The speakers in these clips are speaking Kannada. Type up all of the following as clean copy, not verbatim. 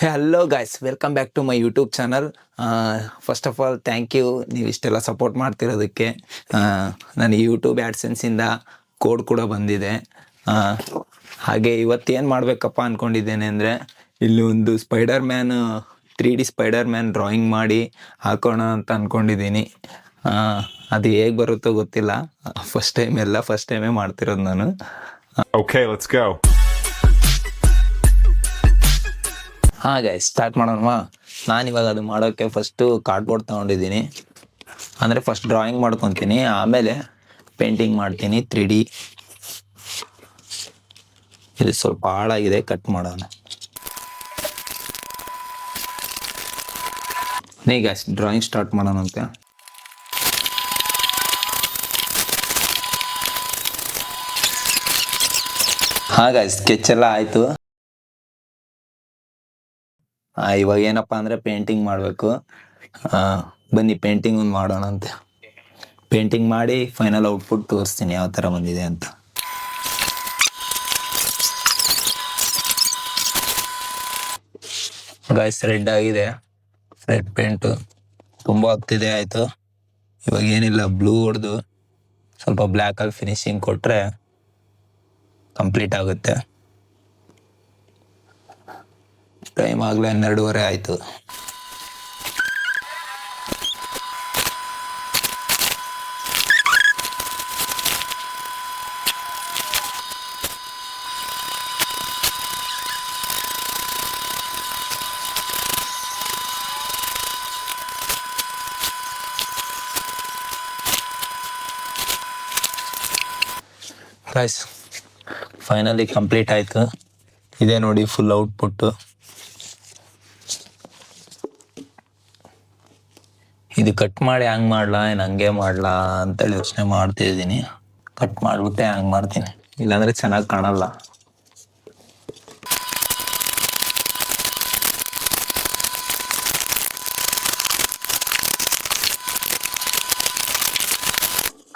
Hello guys, welcome back to my YouTube channel. First of all thank you, ನೀವು ಇಷ್ಟೆಲ್ಲ ಸಪೋರ್ಟ್ ಮಾಡ್ತಿರೋದಕ್ಕೆ. ನನಗೆ ಯೂಟ್ಯೂಬ್ ಆ್ಯಡ್ಸೆನ್ಸಿಂದ ಕೋಡ್ ಕೂಡ ಬಂದಿದೆ. ಹಾಗೆ ಇವತ್ತೇನು ಮಾಡಬೇಕಪ್ಪ ಅಂದ್ಕೊಂಡಿದ್ದೇನೆ ಅಂದರೆ, ಇಲ್ಲಿ ಒಂದು spider man 3D spider man drawing ಮಾಡಿ ಹಾಕೋಣ ಅಂತ ಅಂದ್ಕೊಂಡಿದ್ದೀನಿ. ಅದು ಹೇಗೆ ಬರುತ್ತೋ ಗೊತ್ತಿಲ್ಲ. ಫಸ್ಟ್ ಟೈಮೇ ಮಾಡ್ತಿರೋದು ನಾನು. Okay, let's go. ಹಾಂ ಗೈಸ್, ಸ್ಟಾರ್ಟ್ ಮಾಡೋಣವಾ? ನಾನಿವಾಗ ಅದು ಮಾಡೋಕ್ಕೆ ಫಸ್ಟು ಕಾರ್ಡ್ಬೋರ್ಡ್ ತೊಗೊಂಡಿದ್ದೀನಿ. ಅಂದರೆ ಫಸ್ಟ್ ಡ್ರಾಯಿಂಗ್ ಮಾಡ್ಕೊತೀನಿ, ಆಮೇಲೆ ಪೇಂಟಿಂಗ್ ಮಾಡ್ತೀನಿ 3D. ಇದು ಸ್ವಲ್ಪ ಹಾಳಾಗಿದೆ, ಕಟ್ ಮಾಡೋಣ. ನೀ ಗೈಸ್ ಡ್ರಾಯಿಂಗ್ ಸ್ಟಾರ್ಟ್ ಮಾಡೋಣ ಅಂತ. ಹಾಂ ಗೈಸ್, ಸ್ಕೆಚ್ ಎಲ್ಲ ಆಯಿತು. ಇವಾಗ ಏನಪ್ಪ ಅಂದರೆ ಪೇಂಟಿಂಗ್ ಮಾಡಬೇಕು. ಬನ್ನಿ ಪೇಂಟಿಂಗ್ ಒಂದು ಮಾಡೋಣ ಅಂತೆ. ಪೇಂಟಿಂಗ್ ಮಾಡಿ ಫೈನಲ್ ಔಟ್ಪುಟ್ ತೋರಿಸ್ತೀನಿ ಯಾವ ಥರ ಬಂದಿದೆ ಅಂತ. ಗಾಯ್ಸ್, ರೆಡ್ ಆಗಿದೆ, ರೆಡ್ ಪೇಂಟು ತುಂಬ ಆಗ್ತಿದೆ. ಆಯಿತು, ಇವಾಗ ಏನಿಲ್ಲ, ಬ್ಲೂ ಹೊಡೆದು ಸ್ವಲ್ಪ ಬ್ಲ್ಯಾಕಲ್ಲಿ ಫಿನಿಶಿಂಗ್ ಕೊಟ್ಟರೆ ಕಂಪ್ಲೀಟ್ ಆಗುತ್ತೆ. ಟೈಮ್ ಆಗಲೇ 12:30 ಆಯಿತು. ಗೈಸ್, ಫೈನಲಿ ಕಂಪ್ಲೀಟ್ ಆಯಿತು. ಇದೇ ನೋಡಿ ಫುಲ್ ಔಟ್ಪುಟ್ಟು. ಇದು ಕಟ್ ಮಾಡಿ ಹ್ಯಾಂಗ್ ಮಾಡಲಾ ಏನು ಹಂಗೆ ಮಾಡಲಾ ಅಂತೇಳಿ ಯೋಚನೆ ಮಾಡ್ತಿದ್ದೀನಿ. ಕಟ್ ಮಾಡಿಬಿಟ್ಟೆ ಹ್ಯಾಂಗ್ ಮಾಡ್ತೀನಿ, ಇಲ್ಲಾಂದರೆ ಚೆನ್ನಾಗಿ ಕಾಣಲ್ಲ.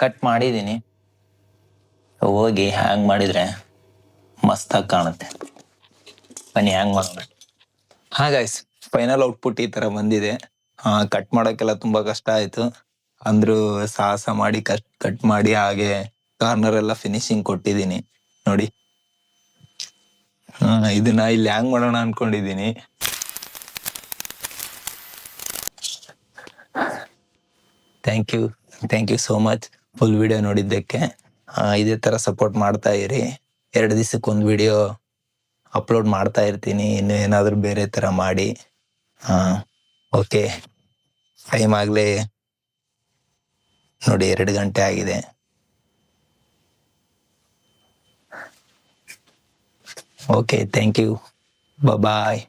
ಕಟ್ ಮಾಡಿದ್ದೀನಿ, ಹೋಗಿ ಹ್ಯಾಂಗ್ ಮಾಡಿದರೆ ಮಸ್ತಾಗಿ ಕಾಣುತ್ತೆ. ಬನ್ನಿ ಹ್ಯಾಂಗ್ ಮಾಡೋಣ. ಹಾಂ ಗೈಸ್, ಫೈನಲ್ ಔಟ್ಪುಟ್ ಈ ಥರ ಬಂದಿದೆ. ಕಟ್ ಮಾಡೋಕ್ಕೆಲ್ಲ ತುಂಬ ಕಷ್ಟ ಆಯಿತು. ಅಂದರೂ ಸಾಹಸ ಮಾಡಿ ಕಟ್ ಮಾಡಿ ಹಾಗೆ ಕಾರ್ನರ್ ಎಲ್ಲ ಫಿನಿಶಿಂಗ್ ಕೊಟ್ಟಿದ್ದೀನಿ ನೋಡಿ. ಇದನ್ನ ಇಲ್ಲಿ ಹ್ಯಾಂಗ್ ಮಾಡೋಣ ಅಂದ್ಕೊಂಡಿದ್ದೀನಿ. Thank you so much full video ನೋಡಿದ್ದಕ್ಕೆ. ಇದೇ ಥರ ಸಪೋರ್ಟ್ ಮಾಡ್ತಾ ಇರಿ. 2 ದಿವಸಕ್ಕೊಂದು ವಿಡಿಯೋ ಅಪ್ಲೋಡ್ ಮಾಡ್ತಾ ಇರ್ತೀನಿ, ಇನ್ನು ಏನಾದರೂ ಬೇರೆ ಥರ ಮಾಡಿ. ಓಕೆ, ಟೈಮ್ ಆಗಲೇ ನೋಡಿ 2 ಗಂಟೆ ಆಗಿದೆ. Okay, thank you, bye.